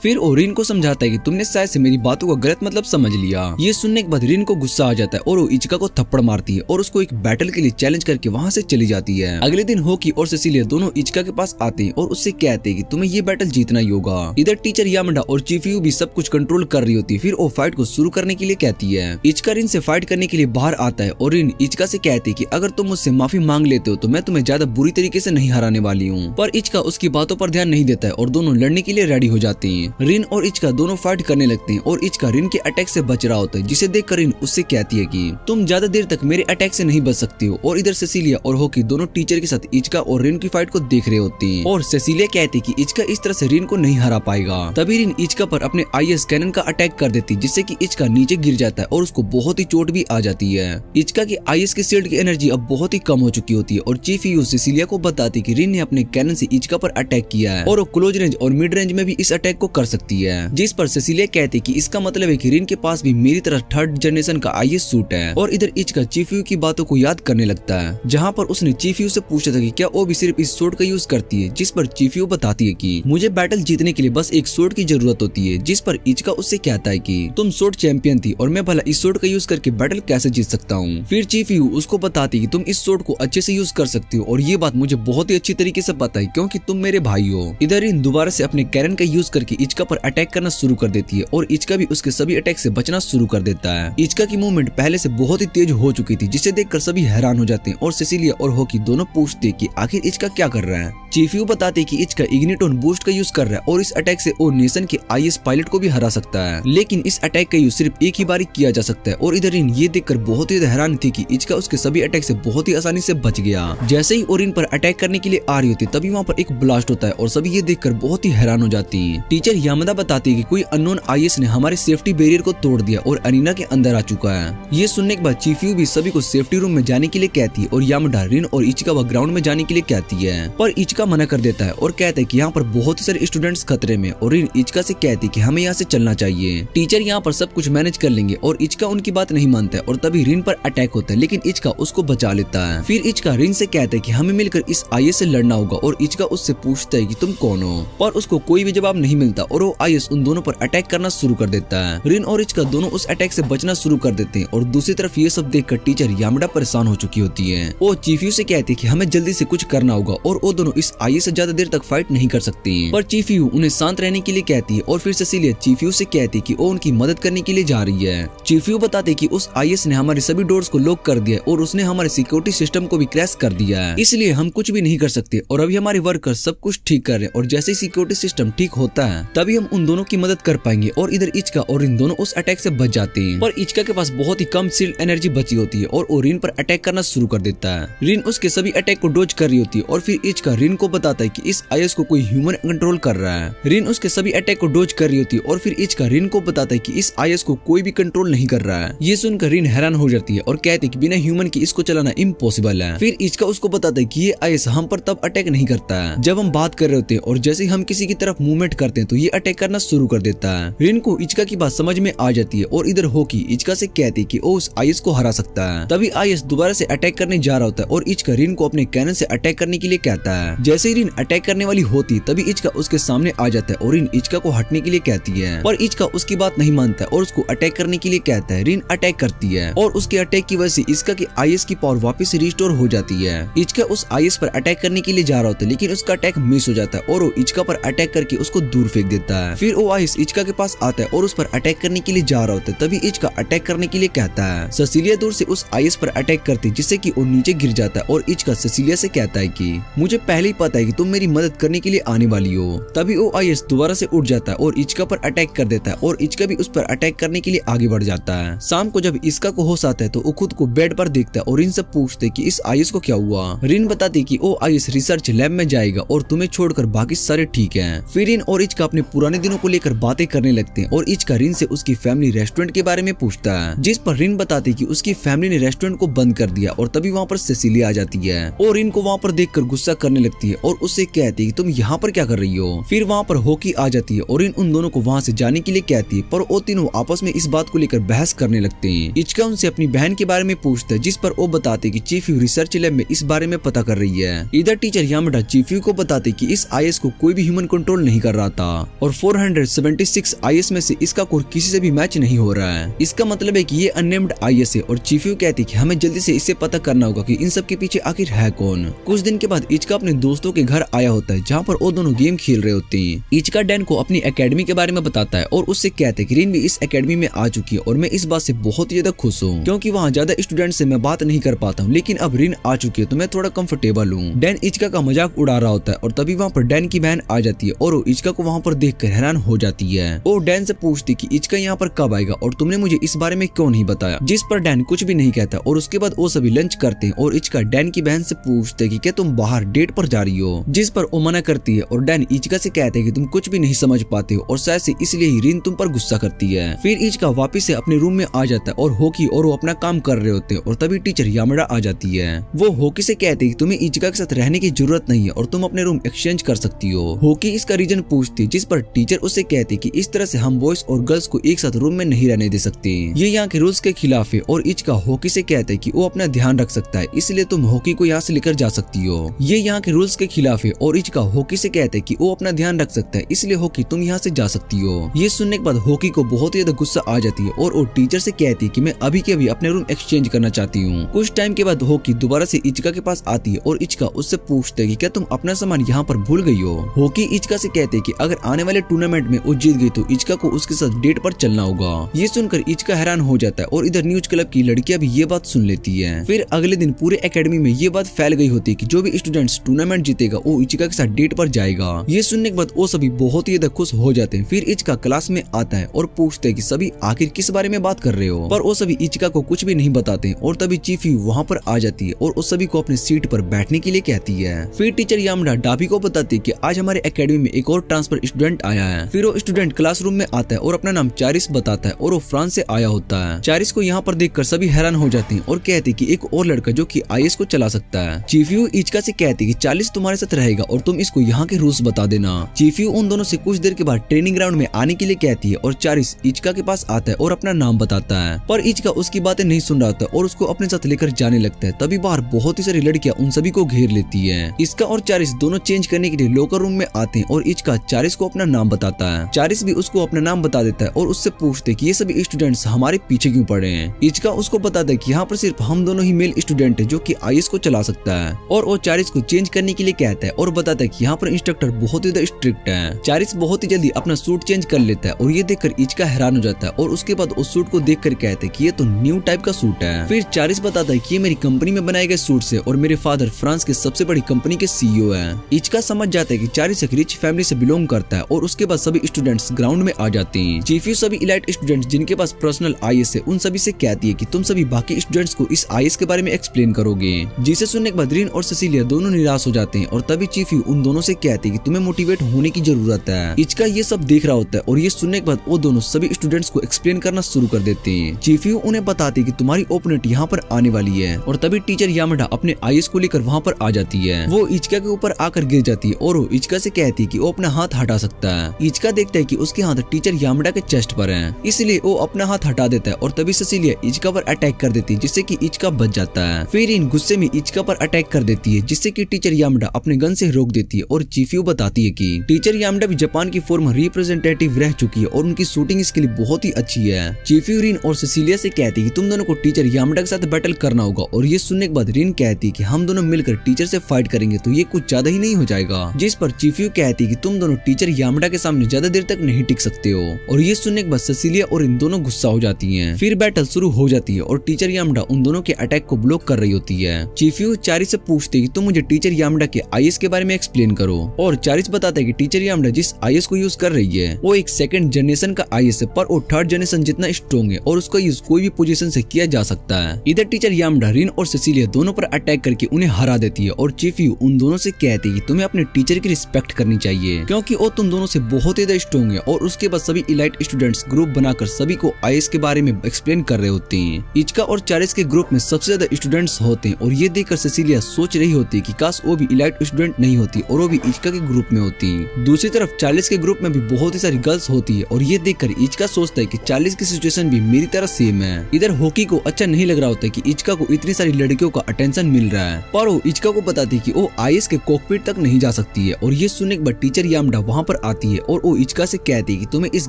फिर वो रिन को समझाता है कि तुमने शायद से मेरी बातों का गलत मतलब समझ लिया। ये सुनने के बाद रिन को गुस्सा आ जाता है और वो इचिका को थप्पड़ मारती है और उसको एक बैटल के लिए चैलेंज करके वहाँ से चली जाती है। अगले दिन होकी और सेसिलिया दोनों इचिका के पास आते हैं और उससे कहते हैं कि तुम्हें ये बैटल जीतना ही होगा। इधर टीचर यामाडा और चीफियू भी सब कुछ कंट्रोल कर रही होती है। फिर वो फाइट को शुरू करने के लिए कहती है। इचिका रिन से फाइट करने के लिए बाहर आता है और रिन इचिका से कहती है कि अगर तुम मुझसे माफी मांग लेते हो तो मैं तुम्हें ज्यादा बुरी तरीके से नहीं हराने वाली हूँ। पर इचिका उसकी बातों पर ध्यान नहीं देता है और दोनों लड़ने के लिए रेडी हो जाते हैं। रिन और इचिका दोनों फाइट करने लगते हैं और इचिका रिन के अटैक से बच रहा होता है, जिसे देखकर रिन उससे कहती है कि तुम ज्यादा देर तक मेरे अटैक से नहीं बच सकती हो। और इधर सेसिलिया और होकी दोनों टीचर के साथ इचिका और रिन की फाइट को देख रहे होते हैं और सेसिलिया कहती है कि इचिका इस तरह से रिन को नहीं हरा पाएगा। तभी रिन इचिका पर अपने आईएस कैनन का अटैक कर देती है, जिससे कि इचिका नीचे गिर जाता है और उसको बहुत ही चोट भी आ जाती है। इचिका की आईएस के शील्ड की एनर्जी अब बहुत ही कम हो चुकी होती है और चीफियू सेसिलिया को बताती कि रिन ने अपने कैनन से इचिका पर अटैक किया है और वो क्लोज रेंज और मिड रेंज में भी इस अटैक को कर सकती है। जिस पर सेसिलिया कहती है कि इसका मतलब है कि रिन के पास भी मेरी तरह थर्ड जनरेशन का आईएस सूट है। और इधर इचिका चीफियू की बातों को याद करने लगता है, जहाँ पर उसने चीफियू से पूछा था कि क्या वो भी सिर्फ इस सूट का यूज करती है। जिस पर चीफियू बताती है कि मुझे बैटल जीतने के लिए बस एक सूट की जरूरत होती है। जिस पर इचिका उससे कहता है कि तुम सूट चैंपियन थी और मैं भला इस सूट का यूज करके बैटल कैसे जीत सकता हूँ। फिर चीफियू उसको बताती है कि तुम इस सूट को अच्छे से यूज कर सकती हो और ये बात मुझे बहुत ही अच्छी तरीके से पता है क्योंकि तुम मेरे भाई हो। इधर इन दोबारा से अपने कैरन का यूज करके इचिका पर अटैक करना शुरू कर देती है और इचिका भी उसके सभी अटैक से बचना शुरू कर देता है। इचिका की मूवमेंट पहले से बहुत ही तेज हो चुकी थी, जिसे देखकर सभी हैरान हो जाते हैं और सेसिलिया और होकी दोनों पूछते हैं कि आखिर इचिका क्या कर रहा है। चीफियू बताते कि इचिका इग्निटोन बूस्ट का यूज कर रहा है और इस अटैक से वो नेशन के आईएस पायलट को भी हरा सकता है, लेकिन इस अटैक का यूज सिर्फ एक ही बार किया जा सकता है। और इधर इन ये देखकर बहुत ही हैरान थी कि इचिका उसके सभी अटैक से बहुत ही आसानी से बच गया। जैसे ही ओरिन पर अटैक करने के लिए आ रही होती तभी वहाँ पर एक ब्लास्ट होता है और सभी ये देखकर बहुत ही हैरान हो जाती हैं। टीचर यामाडा बताती है कि कोई अननोन आईएस ने हमारे सेफ्टी बैरियर को तोड़ दिया और अरीना के अंदर आ चुका है। ये सुनने के बाद चीफियू भी सभी को सेफ्टी रूम में जाने के लिए कहती है और यामाडा रिन और इचिका व ग्राउंड में जाने के लिए कहती है, पर इचिका मना कर देता है और कहता है कि यहाँ पर बहुत सारे स्टूडेंट्स खतरे में। और रिन इचिका से कहती है कि हमें यहाँ से चलना चाहिए, टीचर यहाँ पर सब कुछ मैनेज कर लेंगे। और इचिका उनकी बात नहीं मानता है और तभी रिन पर अटैक होता है, लेकिन इचिका उसको बचा लेता है। फिर इचिका रिन से कहता है कि हमें मिलकर इस आईएस से लड़ना होगा और इचिका उससे पूछता है कि तुम कौन हो, पर उसको कोई भी जवाब नहीं मिलता और वो आईएस उन दोनों पर अटैक करना शुरू कर देता है। रिन और इचिका दोनों उस अटैक से बचना शुरू कर देते हैं और दूसरी तरफ ये सब देखकर टीचर यामाडा परेशान हो चुकी होती है। वो चीफियू से कहती है कि हमें जल्दी से कुछ करना होगा और वो दोनों इस आईएस से ज्यादा देर तक फाइट नहीं कर सकती हैं। पर चीफियू उन्हें शांत रहने के लिए कहती है और फिर सेसिलिया चीफियू से कहती है कि वो उनकी मदद करने के लिए जा रही है। चीफियू बताते कि उस आईएस ने हमारे सभी डोर्स को लॉक कर दिया और उसने हमारे सिक्योरिटी सिस्टम को भी क्रैश कर दिया है, इसलिए हम कुछ भी नहीं कर सकते। और अभी हमारे वर्कर सब कुछ ठीक कर रहे हैं और जैसे ही सिक्योरिटी सिस्टम ठीक होता है तभी हम उन दोनों की मदद कर पाएंगे। और इधर इचिका और इन दोनों उस अटैक से बच जाते हैं, पर इचिका के पास बहुत ही कम शील्ड एनर्जी बची होती है और वो रिन पर अटैक करना शुरू कर देता है। रिन उसके सभी अटैक को डोज कर रही होती है और फिर इचिका रिन को बताता है कि इस आईएस को कोई ह्यूमन कंट्रोल कर रहा है। रिन उसके सभी अटैक को डोज कर रही होती है और फिर इचिका रिन को बताता है कि इस आईएस को कोई भी कंट्रोल नहीं कर रहा है। ये सुनकर रिन हैरान हो जाती है और कहती है कि बिना ह्यूमन के इसको चलाना इम्पॉसिबल है। फिर इचिका उसको बताता है कि ये आईएस हम पर तब अटैक नहीं करता है जब हम बात कर रहे होते हैं और जैसे ही हम किसी की तरफ मूवमेंट करते हैं तो ये अटैक करना शुरू कर देता है। रिन को इचिका की बात समझ में आ जाती है और इधर होकी इचिका से कहती है कि वो उस आईएस को हरा सकता है। तभी आईएस दोबारा से अटैक करने जा रहा होता है और इचिका रिन को अपने कैनन से अटैक करने के लिए कहता है। जैसे ही रिन अटैक करने वाली होती तभी इचिका उसके सामने आ जाता है और रिन इचिका को हटने के लिए कहती है, पर इचिका उसकी बात नहीं मानता है और उसको अटैक करने के लिए कहता है। रिन अटैक करती है और उसके अटैक की वजह से इचिका की आईएस की पावर वापस रिस्टोर हो जाती है। इचिका उस आईएस पर अटैक करने के लिए जा रहा होता है, लेकिन उसका अटैक मिस हो जाता है और वो इचिका पर अटैक करके उसको दूर फेंक देता है। फिर वो आईएस इचिका के पास आता है और उस पर अटैक करने के लिए जा रहा होता है, तभी इचिका अटैक करने के लिए कहता है। सेसिलिया दूर से उस आईएस पर अटैक करती जिससे कि वो नीचे गिर जाता है और इचिका सेसिलिया से कहता है कि मुझे पहले ही पता है कि तुम मेरी मदद करने के लिए आने वाली हो। तभी वो आईएस दोबारा से उठ जाता है और इचिका पर अटैक कर देता है और इचिका भी उस पर अटैक करने के लिए आगे बढ़ जाता है। शाम को जब इचिका को होश आता है तो वो खुद को बेड पर देखता है और रिन से पूछते कि इस आईएस को क्या हुआ। रिन बताती कि वो आईएस रिसर्च लैब में जाएगा और तुम्हें छोड़कर बाकी सारे ठीक हैं। फिर रिन और इचिका अपने पुराने दिनों को लेकर बातें करने लगते हैं और इचिका रिन से उसकी फैमिली रेस्टोरेंट के बारे में पूछता है, जिस पर रिन बताती कि उसकी फैमिली ने रेस्टोरेंट को बंद कर दिया। और तभी वहाँ पर सेसिलिया आ जाती है और रिन को वहाँ पर देखकर गुस्सा करने लगती है और उससे कहती है कि तुम यहाँ पर क्या कर रही हो। फिर वहाँ पर होकी आ जाती है और रिन उन दोनों को वहाँ से जाने के लिए कहती है, पर वो तीनों आपस में इस बात को लेकर बहस करने लगते हैं। इचिका उनसे अपनी बहन के बारे में पूछता है, जिस पर वो बताते कि चीफियू रिसर्च लैब में इस बारे में पता कर रही है। इधर टीचर यामाडा चीफियू को बताते कि इस आईएस को कोई भी ह्यूमन कंट्रोल नहीं कर रहा था। और 476 IS में से इसका कोर किसी से भी मैच नहीं हो रहा है। इसका मतलब है कि ये अननेम्ड IS है और चीफू कहती है कि हमें जल्दी से इसे पता करना होगा कि इन सब के पीछे आखिर है कौन। कुछ दिन के बाद इचका अपने दोस्तों के घर आया होता है जहाँ पर वो दोनों गेम खेल रहे होते हैं। इचका डैन को अपनी एकेडमी के बारे में बताता है और उससे कहते हैं कि रिन भी इस एकेडमी में आ चुकी है और मैं इस बात से बहुत ज्यादा खुश हूँ क्योंकि वहाँ ज्यादा स्टूडेंट से मैं बात नहीं कर पाता हूँ, लेकिन अब रिन आ चुकी है तो मैं थोड़ा कंफर्टेबल हूँ। डैन इचका का मजाक उड़ा रहा होता है और तभी वहाँ पर डैन की बहन आ जाती है और वो इचका को वहाँ पर देखकर हैरान हो जाती है। वो डैन से पूछती कि इचका यहाँ पर कब आएगा और तुमने मुझे इस बारे में क्यों नहीं बताया, जिस पर डैन कुछ भी नहीं कहता। और उसके बाद वो सभी लंच करते हैं और इचका डैन की बहन से पूछते कि क्या तुम बाहर डेट पर जा रही हो, जिस पर वो मना करती है और डैन इचका से कहते हैं कि तुम कुछ भी नहीं समझ पाते हो और शायद से इसलिए ही रिन तुम पर गुस्सा करती है। फिर इचका वापिस से अपने रूम में आ जाता है और होकी और वो अपना काम कर रहे होते हैं और तभी टीचर यामड़ा आ जाती है। वो होकी से कहते हैं कि तुम्हें इचका के साथ रहने की जरूरत नहीं है और तुम अपने रूम एक्सचेंज कर सकती हो। होकी इसका रीजन पूछती है, जिस पर टीचर उससे कहती है कि इस तरह से हम बॉयज और गर्ल्स को एक साथ रूम में नहीं रहने दे सकते, ये यहाँ के रूल्स के खिलाफ है। और इचका होकी से कहते हैं कि वो अपना ध्यान रख सकता है इसलिए तुम होकी को यहाँ से लेकर जा सकती हो, ये यहाँ के रूल्स के खिलाफ है। और इचका होकी से कहते हैं कि वो अपना ध्यान रख सकता है इसलिए होकी तुम यहाँ से जा सकती हो। ये सुनने के बाद होकी को बहुत ज्यादा गुस्सा आ जाती है और वो टीचर से कहती है कि मैं अभी के अभी अपने रूम एक्सचेंज करना चाहती हूँ। कुछ टाइम के बाद होकी दोबारा से इचका के पास आती है और इचका उससे पूछते है कि क्या तुम अपना सामान यहाँ पर भूल गई हो। होकी इचका से कहते हैं कि अगर आने वाले टूर्नामेंट में वो जीत गई तो इचका को उसके साथ डेट पर चलना होगा। ये सुनकर इचका हैरान हो जाता है और इधर न्यूज क्लब की लड़कियां भी ये बात सुन लेती है। फिर अगले दिन पूरे एकेडमी में ये बात फैल गई होती है कि जो भी स्टूडेंट्स टूर्नामेंट जीतेगा वो इचका के साथ डेट पर जाएगा। ये सुनने के बाद वो सभी बहुत ही ज्यादा खुश हो जाते हैं। फिर इचका क्लास में आता है और पूछते हैं कि सभी आखिर किस बारे में बात कर रहे हो, पर वो सभी इचका को कुछ भी नहीं बताते और तभी चीफी वहाँ पर आ जाती है और उस सभी को अपने सीट पर बैठने के लिए कहती है। फिर टीचर यामड़ा डाबी को बताती है कि आज हमारे एकेडमी में एक और ट्रांसफर स्टूडेंट आया है। फिर वो स्टूडेंट क्लासरूम में आता है और अपना नाम चारिस बताता है और वो फ्रांस से आया होता है। चारिस को यहाँ पर देखकर सभी हैरान हो जाते हैं और कहते हैं कि एक और लड़का जो कि IS को चला सकता है। चीफी इचका से कहती है कि चारिस तुम्हारे साथ रहेगा और तुम इसको यहाँ के रूल्स बता देना। चीफी उन दोनों से कुछ देर के बाद ट्रेनिंग ग्राउंड में आने के लिए कहती है और चारिस इचका के पास आता है और अपना नाम बताता है, पर इचका उसकी बातें नहीं सुन रहा था और उसको अपने साथ लेकर जाने लगता है। तभी बाहर बहुत ही सारी लड़कियां उन सभी को घेर लेती है। इसका और चारिस दोनों चेंज करने के लिए लॉकर रूम में आते हैं और इचका चारिस को अपना नाम बताता है। चारिस भी उसको अपना नाम बता देता है और उससे पूछते कि ये सभी स्टूडेंट्स हमारे पीछे क्यों पड़े हैं। इचका उसको बताता है कि यहाँ पर सिर्फ हम दोनों ही मेल स्टूडेंट है जो कि IS को चला सकता है और वो चारिस को चेंज करने के लिए कहता है और बताता है कि यहाँ पर इंस्ट्रक्टर बहुत ही स्ट्रिक्ट है। चारिस बहुत ही जल्दी अपना सूट चेंज कर लेता है और ये देखकर इचका हैरान हो जाता है और उसके बाद उस सूट को देखकर कहते हैं कि ये तो न्यू टाइप का सूट है। फिर चारिस बताता है कि ये मेरी कंपनी में बनाए गए सूट से और मेरे फादर फ्रांस के सबसे बड़ी कंपनी के CEO है। इचका समझ जाता है कि चारिस एक रिच फैमिली से बिलोंग करता है और उसके बाद सभी स्टूडेंट्स ग्राउंड में आ जाते हैं। चीफी सभी इलाइट स्टूडेंट्स जिनके पास पर्सनल IS है उन सभी से कहती है कि तुम सभी बाकी स्टूडेंट्स को इस IS के बारे में एक्सप्लेन करोगे, जिसे सुनने के बाद रिन और सेसिलिया दोनों निराश हो जाते हैं और तभी चीफी उन दोनों से कहती है कि तुम्हें मोटिवेट होने की जरूरत है। इचका ये सब देख रहा होता है और ये सुनने के बाद वो दोनों सभी स्टूडेंट्स को एक्सप्लेन करना शुरू कर देते हैं। चीफी उन्हें बताती है कि तुम्हारी ओपोनेंट यहाँ पर आने वाली है और तभी टीचर यामड़ा अपने IS को लेकर वहाँ पर आ जाती है। वो इचका के ऊपर आकर गिर जाती है और वो इचका से कहती है कि वो अपना हाथ हटा सकता है। इचका देखता है कि उसके हाथ टीचर यामड़ा के चेस्ट पर है, इसलिए वो अपना हाथ हटा देता है और तभी सेसिलिया इचका पर अटैक कर देती है जिससे कि इचका बच जाता है। फिर इन गुस्से में इचका पर अटैक कर देती है जिससे कि टीचर यामड़ा अपने गन से रोक देती है और चीफ्यू बताती है कि टीचर यामड़ा भी जापान की फॉर्मर रिप्रेजेंटेटिव रह चुकी है और उनकी शूटिंग स्किल बहुत ही अच्छी है। चीफ्यू रिन और सेसिलिया से कहती है कि तुम दोनों को टीचर यामड़ा के साथ बैटल करना होगा और ये सुनने के बाद रिन कहती है कि हम दोनों मिलकर टीचर से फाइट करेंगे तो ये कुछ ज्यादा ही नहीं हो जाएगा, जिस पर चीफ्यू कहती है कि तुम दोनों टीचर यामड़ा के सामने ज्यादा देर तक नहीं टिक सकते हो और ये सुनने के बाद सेसिलिया और इन दोनों गुस्सा हो जाती हैं। फिर बैटल शुरू हो जाती है और टीचर यामड़ा उन दोनों के अटैक को ब्लॉक कर रही होती है। चीफ्यू चारिस से पूछते है कि तुम मुझे टीचर यामड़ा के IS के बारे में एक्सप्लेन करो और चारिस बताता है कि टीचर यामड़ा जिस IS को यूज कर रही है वो एक सेकंड जनरेशन का IS है, पर वो थर्ड जनरेशन जितना स्ट्रॉन्ग है और उसका यूज कोई भी पोजीशन से किया जा सकता है। इधर टीचर यामड़ा रिन और सेसिलिया दोनों पर अटैक करके उन्हें हरा देती है और चीफ्यू उन दोनों से कहती है कि तुम्हें अपने टीचर की रिस्पेक्ट करनी चाहिए क्योंकि वो तुम दोनों से बहुत ज्यादा स्ट्रॉन्ग है। और उसके बाद सभी इलाइट स्टूडेंट्स ग्रुप बनाकर सभी को IS के बारे में एक्सप्लेन कर रहे होते हैं। इचका और चारिस के ग्रुप में सबसे ज्यादा स्टूडेंट्स होते हैं और ये देखकर सेसिलिया सोच रही होती है कि काश वो भी इलाइट स्टूडेंट नहीं होती और वो भी इचका के ग्रुप में होती। दूसरी तरफ चार्ल्स के ग्रुप में भी बहुत ही सारी गर्ल्स होती है और ये देखकर इचका सोचता है कि चार्ल्स की सिचुएशन भी मेरी तरह सेम है। इधर होकी को अच्छा नहीं लग रहा होता है कि इचका को इतनी सारी लड़कियों का अटेंशन मिल रहा है, पर वो इचका को बताती है कि वो IS के कॉकपिट तक नहीं जा सकती है और ये सुनने के बाद टीचर यामड़ा वहाँ पर आती है और वो इचका से कहती है कि तुम्हें इस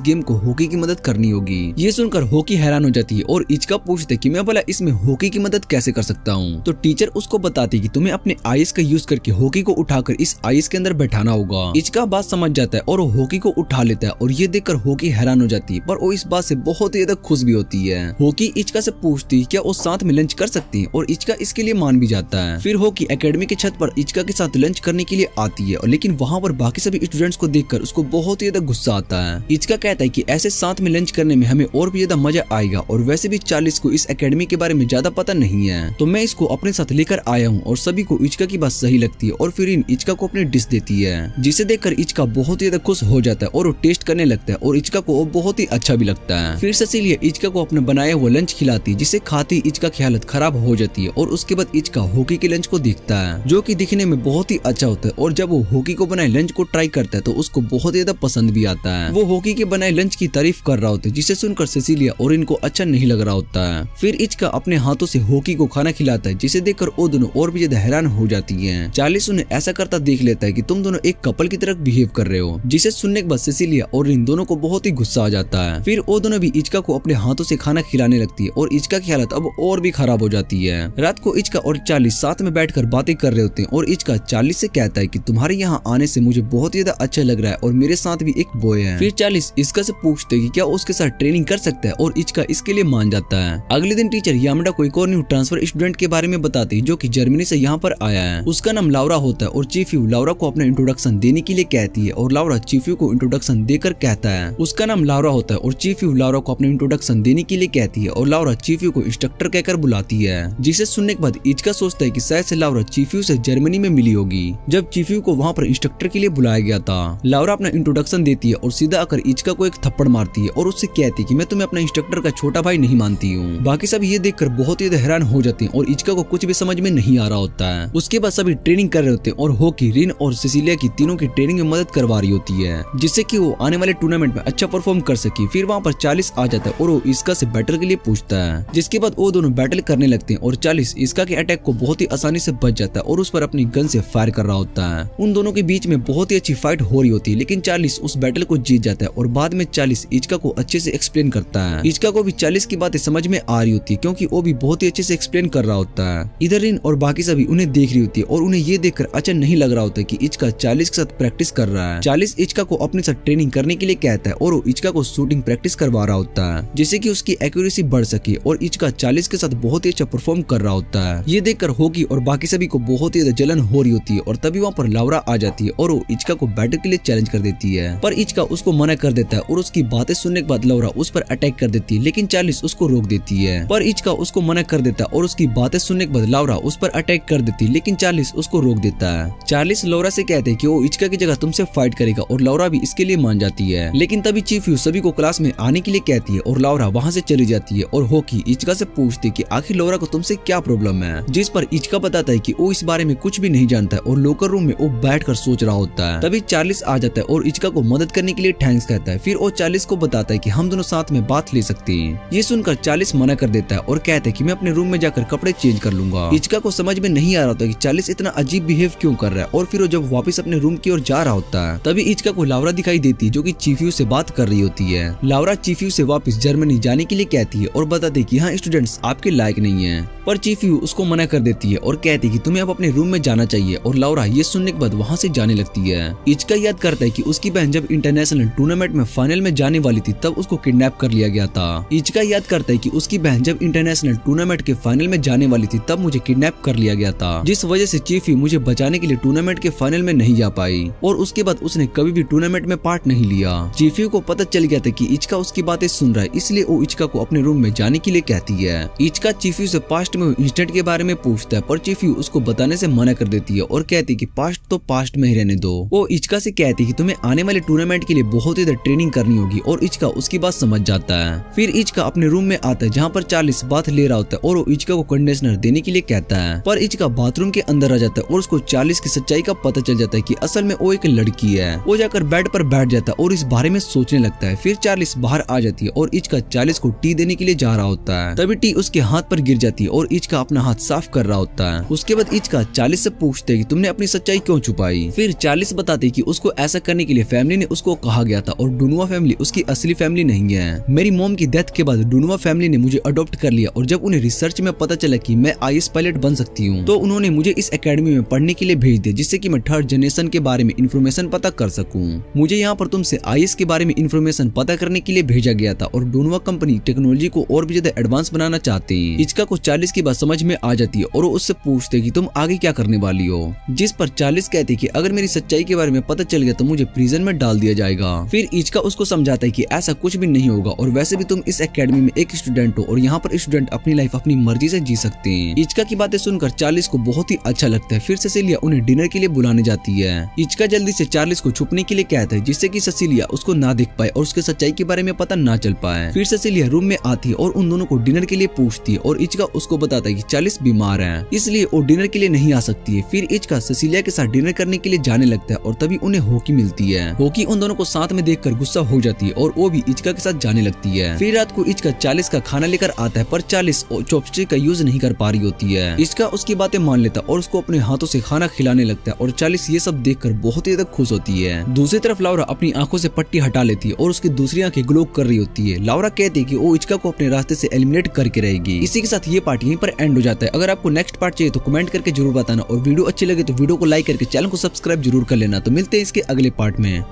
गेम को हॉकी की मदद करनी होगी। ये सुनकर हॉकी हैरान हो जाती है और इचका पूछते कि मैं भला इसमें हॉकी की मदद कैसे कर सकता हूँ। तो टीचर उसको बताती कि तुम्हें अपने आइस का यूज करके हॉकी को उठाकर इस आइस के अंदर बैठाना होगा। इचका बात समझ जाता है और वो हॉकी को उठा लेता है और ये देखकर हॉकी हैरान हो जाती है, पर वो इस बात से बहुत ही ज्यादा खुश भी होती है। हॉकी इचका से पूछती है क्या वो साथ में लंच कर सकती है और इचका इसके लिए मान भी जाता है। फिर हॉकी एकेडमी की छत पर इचका के साथ लंच करने के लिए आती है, लेकिन वहाँ पर बाकी सभी स्टूडेंट्स को देखकर उसको बहुत ही ज्यादा गुस्सा आता है। इचका कहता है कि ऐसे साथ में लंच करने में हमें और भी ज्यादा मजा आएगा और वैसे भी चार्ल्स को इस एकेडमी के बारे में ज्यादा पता नहीं है, तो मैं इसको अपने साथ लेकर आया हूँ। और सभी को इचका की बात सही लगती है और फिर इन इचका को अपनी डिश देती है, जिसे देखकर इचका बहुत ही ज्यादा खुश हो जाता है और वो टेस्ट करने लगता है और इचका को वो बहुत ही अच्छा भी लगता है। फिर सेसिलिया इचका को अपने बनाया हुआ लंच खिलाती है, जिसे खाती इचका की हालत खराब हो जाती है और उसके बाद इचका हॉकी के लंच को देखता है, जो कि दिखने में बहुत ही अच्छा होता है। और जब वो हॉकी को बनाए लंच को ट्राई करता है तो उसको बहुत ज्यादा पसंद भी आता है। वो हॉकी के बनाए लंच की तारीफ कर रहा होता है, जिसे सुनकर सेसिलिया और इनको अच्छा नहीं लग रहा होता है। फिर इचका अपने हाथों से हॉकी को खाना खिलाता है, जिसे देखकर वो दोनों और भी ज्यादा हैरान हो जाती है। चार्ल्स उन्हें ऐसा करता देख लेता है कि तुम दोनों एक कपल की तरह बिहेव कर रहे हो, जिसे सुनने के बाद सेसिलिया और इन दोनों को बहुत ही गुस्सा आ जाता है। फिर वो दोनों भी इचका को अपने हाथों से खाना खिलाने लगती है और इचका की हालत अब और भी खराब हो जाती है। रात को इचका और चार्ल्स साथ में बैठकर बातें कर रहे होते हैं और इचका चार्ल्स से कहता है कि तुम्हारे यहाँ आने से मुझे बहुत ज्यादा अच्छा लग रहा है और मेरे साथ भी एक बॉय है। फिर चार्ल्स इचका से पूछते हैं कि क्या उसके साथ ट्रेनिंग कर सकता है और इचका इसके लिए मान जाता है। अगले दिन टीचर यामाडा को एक और न्यू ट्रांसफर स्टूडेंट के बारे में बताती है, जो कि जर्मनी से यहाँ पर आया है। उसका नाम लाउरा होता है और चीफ यू लाउरा को अपना इंट्रोडक्शन देने के लिए कहती है और लाउरा चीफ यू को इंट्रोडक्शन देकर कहता है उसका नाम लाउरा होता है और चीफ यू लाउरा को अपना इंट्रोडक्शन देने के लिए कहती है और लाउरा चीफ यू को इंस्ट्रक्टर कहकर बुलाती है, जिसे सुनने के बाद इचका सोचता है कि शायद से लाउरा चीफ यू से जर्मनी में मिली होगी जब चीफ यू को वहाँ पर इंस्ट्रक्टर के लिए बुलाया गया था। लाउरा अपना इंट्रोडक्शन देती है और सीधा आकर इचका को एक थप्पड़ मारती है और उससे कहती है कि मैं तुम्हें अपना इंस्ट्रक्टर का छोटा भाई नहीं मानती हूँ। बाकी सब ये देखकर बहुत ही हैरान हो जाते हैं और इचका को कुछ भी समझ में नहीं आ रहा होता है। उसके बाद सभी ट्रेनिंग कर रहे होते हैं और हॉकी, रिन और सेसिलिया की तीनों की ट्रेनिंग में मदद करवा रही होती है, जिससे कि वो आने वाले टूर्नामेंट में अच्छा परफॉर्म कर सके। फिर वहाँ पर चार्ल्स आ जाता है और वो इचका से बैटल के लिए पूछता है, जिसके बाद वो दोनों बैटल करने लगते हैं और चार्ल्स इचका के अटैक को बहुत ही आसानी से बच जाता है और उस पर अपनी गन से फायर कर रहा होता है। उन दोनों के बीच में बहुत ही अच्छी फाइट हो रही होती है, लेकिन चार्ल्स उस बैटल को जीत जाता है और बाद में चार्ल्स इचका को अच्छे से एक्सप्लेन करता है। इचका को भी चार्ल्स की बातें समझ में आ रही होती है, क्योंकि वो भी बहुत ही अच्छे से एक्सप्लेन कर रहा होता है। इधर रिन और बाकी सभी उन्हें देख रही होती है और उन्हें ये देखकर अच्छा नहीं लग रहा होता कि इचका चार्ल्स के साथ प्रैक्टिस कर रहा है। चार्ल्स इचका को अपने साथ ट्रेनिंग करने के लिए कहता है और वो इचका को शूटिंग प्रैक्टिस करवा रहा होता है, जिससे कि उसकी एक्यूरेसी बढ़ सके और इचका चार्ल्स के साथ बहुत ही अच्छा परफॉर्म कर रहा होता है। ये देखकर हॉकी और बाकी सभी को बहुत ही ज्यादा जलन हो रही होती है और तभी वहाँ पर लाउरा आ जाती है और वो इचका को बैटल के लिए चैलेंज कर देती है, पर इचका उसको मना कर देता है और उसकी बातें सुनने के बाद लाउरा उस पर अटैक कर देती है, लेकिन चार्ल्स उसको रोक देती है। पर इचका उसको मना कर देता है और उसकी बातें सुनने के बाद लाउरा उस पर अटैक कर देती है, लेकिन चार्ल्स उसको रोक देता है। चार्ल्स लाउरा से कहते हैं कि वो इचका की जगह तुमसे फाइट करेगा और लाउरा भी इसके लिए मान जाती है, लेकिन तभी चीफ यू सभी को क्लास में आने के लिए कहती है और लाउरा वहाँ से चली जाती है और हॉकी इचका से पूछती है कि आखिर लाउरा को तुमसे क्या प्रॉब्लम है, जिस पर इचका बताता है कि वो इस बारे में कुछ भी नहीं जानता है और लोकर रूम में वो बैठकर सोच रहा होता है। तभी चार्ल्स आ जाता है और इचका को मदद करने के लिए थैंक्स कहता है। फिर वो चार्ल्स को बताता है कि हम दोनों साथ में बात ले सकते हैं। ये सुनकर चार्ल्स मना कर देता है और कहता है कि मैं अपने रूम में जाकर कपड़े चेंज कर लूंगा। इचका को समझ में नहीं आ रहा होता कि चार्ल्स इतना अजीब बिहेव क्यों कर रहा है और फिर वो जब वापस अपने रूम की ओर जा रहा होता है तभी इचका को लाउरा दिखाई देती है, जो कि चीफ यू से बात कर रही होती है। लाउरा चीफ यू से वापस जर्मनी जाने के लिए कहती है और बताती है कि यहाँ स्टूडेंट्स आपके लायक नहीं है, पर चीफ यू उसको मना कर देती है और कहती है कि तुम्हें अब अपने रूम में जाना चाहिए और लाउरा ये सुनने के बाद वहाँ से जाने लगती है। इचका याद करता है कि उसकी बहन जब इंटरनेशनल टूर्नामेंट में फाइनल में जाने वाली थी तब उसको किडनैप कर लिया गया था। इचका याद करता है कि उसकी बहन जब इंटरनेशनल टूर्नामेंट के फाइनल में जाने वाली थी तब मुझे किडनैप कर लिया गया था, जिस वजह से चीफ यू मुझे बचाने के लिए टूर्नामेंट के फाइनल में नहीं जा पाई और उसके बाद उसने कभी भी टूर्नामेंट में पार्ट नहीं लिया। चीफ यू को पता चल गया था कि इचका उसकी बातें सुन रहा है, इसलिए वो इचका को अपने रूम में जाने के लिए कहती है। इचका चीफ यू से पास्ट में इंसिडेंट के बारे में पूछता है, पर चीफ यू उसको बताने से मना कर देती है और कहती है कि पास्ट तो पास्ट में ही रहने दो। वो इचका से कहती है कि तुम्हें आने वाले टूर्नामेंट के लिए बहुत ही ट्रेनिंग करनी होगी और इचका उसकी बात समझ जाता है। फिर इचका अपने रूम में आता है जहाँ पर चार्ल्स बाथ ले रहा होता है और वो इचका को कंडीशनर देने के लिए कहता है, पर इचका बाथरूम के अंदर आ जाता है और उसको चार्ल्स की सच्चाई का पता चल जाता है कि असल में वो एक लड़की है। वो जाकर बेड पर बैठ जाता है और इस बारे में सोचने लगता है। फिर चार्ल्स बाहर आ जाती है और इचका चार्ल्स को टी देने के लिए जा रहा होता है, तभी टी उसके हाथ पर गिर जाती है और इचका अपना हाथ साफ कर रहा होता है। उसके बाद इचका चार्ल्स से पूछते है कि तुमने अपनी सच्चाई क्यों छुपाई। फिर चार्ल्स बताते कि उसको ऐसा करने के लिए फैमिली ने उसको कहा गया था और डुनुआ फैमिली उसकी असली फैमिली नहीं है। मेरी मॉम की डेथ के बाद डुनुआ फैमिली ने मुझे अडॉप्ट कर लिया और जब उन्हें रिसर्च में पता चला कि मैं आईएएस पायलट बन सकती हूँ तो उन्होंने मुझे इस एकेडमी में पढ़ने के लिए भेज दिया, जिससे कि मैं थर्ड जनरेशन के बारे में इन्फॉर्मेशन पता कर सकूं। मुझे यहाँ पर तुमसे आईएएस के बारे में इन्फॉर्मेशन पता करने के लिए भेजा गया था और डुनुआ कंपनी टेक्नोलॉजी को और भी ज्यादा एडवांस बनाना चाहते हैं। इचका को 40 की बात समझ में आ जाती है और वो उससे पूछते कि तुम आगे क्या करने वाली हो, जिस पर 40 कहती कि अगर मेरी सच्चाई के बारे में पता चल गया तो मुझे प्रिजन में डाल दिया जाएगा। फिर इचका उसको समझाता है कि ऐसा कुछ भी नहीं होगा और वैसे भी तुम इस एकेडमी में एक स्टूडेंट हो और यहाँ पर स्टूडेंट अपनी लाइफ अपनी मर्जी से जी सकते हैं। इचका की बातें सुनकर 40 को बहुत ही अच्छा लगता है। फिर सिसिलिया उन्हें डिनर के लिए बुलाने जाती है। इचका जल्दी से 40 को छुपने के लिए कहता है, जिससे कि सिसिलिया उसको ना देख पाए और उसके सच्चाई के बारे में पता ना चल पाए। फिर सिसिलिया रूम में आती है और उन दोनों को डिनर के लिए पूछती है और इचका उसको बताता है कि 40 बीमार है, इसलिए वो डिनर के लिए नहीं आ सकती है। फिर इचका सिसिलिया के साथ डिनर करने के लिए जाने लगता है और तभी उन्हें होकी मिलती है। होकी उन दोनों को साथ में देखकर गुस्सा हो जाती है और वो भी इचका के साथ जाने लगती है। फिर रात को इचका 40 का खाना लेकर आता है पर 40 चॉपस्टिक का यूज नहीं कर पा रही होती है। इचका उसकी बातें मान लेता और उसको अपने हाथों से खाना खिलाने लगता है और 40 ये सब देखकर बहुत ही ज्यादा खुश होती है। दूसरी तरफ लाउरा अपनी आंखों से पट्टी हटा लेती है और उसकी दूसरी आंखें ग्लो कर रही होती है। लाउरा कहती है कि वो इचका को अपने रास्ते से एलिमिनेट करके रहेगी। इसी के साथ ये पार्ट यहीं पर एंड हो जाता है। अगर आपको नेक्स्ट पार्ट चाहिए तो कमेंट करके जरूर बताना और वीडियो अच्छी लगे तो वीडियो को लाइक करके चैनल को सब्सक्राइब जरूर कर लेना। तो मिलते हैं इसके अगले पार्ट में।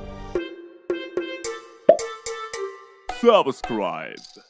Subscribe.